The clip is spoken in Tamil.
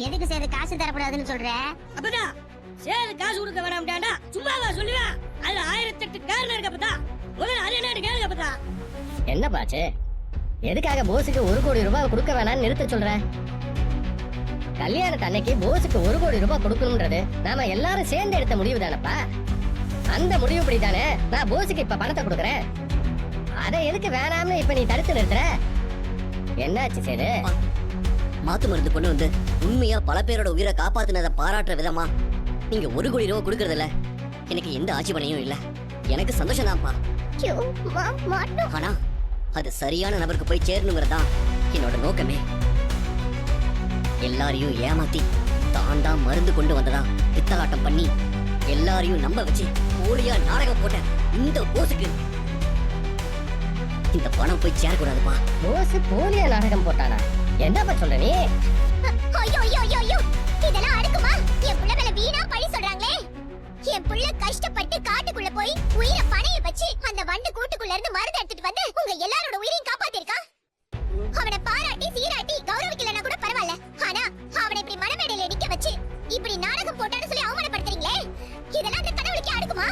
எதுக்கு சேது காசு தரக்கூடாதுன்னு சொல்ற? அப்பதான் சேது காசு கொடுக்க வேணாம்டாண்டா சும்மாவா சொல்லுவேன். அதுல 1008 காரணம் இருக்கு. அப்பதான் முதல்ல அது என்ன கேளுங்க. அப்பதான் என்ன பாச்சு, எதுக்காக போஸுக்கு 1 கோடி ரூபாய் கொடுக்க வேணாம்னு நிறுத்த சொல்றேன்? கல்யாணத்து அன்னைக்கு போஸுக்கு 1 கோடி ரூபாய் கொடுக்கணும்ன்றது நாம எல்லாரும் சேர்ந்து எடுத்த முடிவு தானப்பா. அந்த முடிவுப்படி தானே நான் போஸுக்கு இப்ப பணத்தை கொடுக்கறேன். அதை எதுக்கு வேணாம்னு இப்ப நீ தடுத்து நிறுத்துற? என்னாச்சு சேது? மாத்து மருந்து கொண்டு வந்து உண்மையா பல பேரோட உயிரை காப்பாத்தினதை பாராட்டுற விதமா நீங்க 1 கோடி ரூபாய் கொடுக்கறதுல எனக்கு எந்த ஆட்சேபனையும் இல்ல. எனக்கு சந்தோஷம் தான்ப்பா. ஆனா அது சரியான நபருக்கு போய் சேரணுங்கிறதான் என்னோட நோக்கமே. எல்லாரையும் ஏமாத்தி தான் தான் மருந்து கொண்டு வந்ததா பித்தலாட்டம் பண்ணி எல்லாரையும் நம்ப வச்சு போலியா நாடகம் போட்ட இந்த போஸுக்கு இந்த பணம் போய் சேரக்கூடாதுப்பா. போஸ் போலியா நாடகம் போட்டானா? என்னப்பா சொல்ற நீ? ஐயோ ஐயோ ஐயோ ஐயோ, இதெல்லாம் அடுக்குமா? என் புள்ள மேல வீணா பழி சொல்றாங்களே. என் புள்ள கஷ்டப்பட்டு காட்டுக்குள்ள போய் உயிரை பணைய வச்சு அந்த வண்டு கூட்டுக்குள்ள இருந்து மருந்து எடுத்துட்டு வந்து உங்க எல்லாரோட உயிரையும் காப்பாத்திருக்கான். அவனை பாராட்டி சீராட்டி கௌரவிக்கலனா கூட பரவாயில்ல. ஆனா அவனை இப்படி மனமேடையில நிக்க வச்சு இப்படி நாடகம் போட்டான்னு சொல்லி அவமானப்படுத்துறீங்களே, இதெல்லாம் அந்த கடவுளுக்கே அடுக்குமா?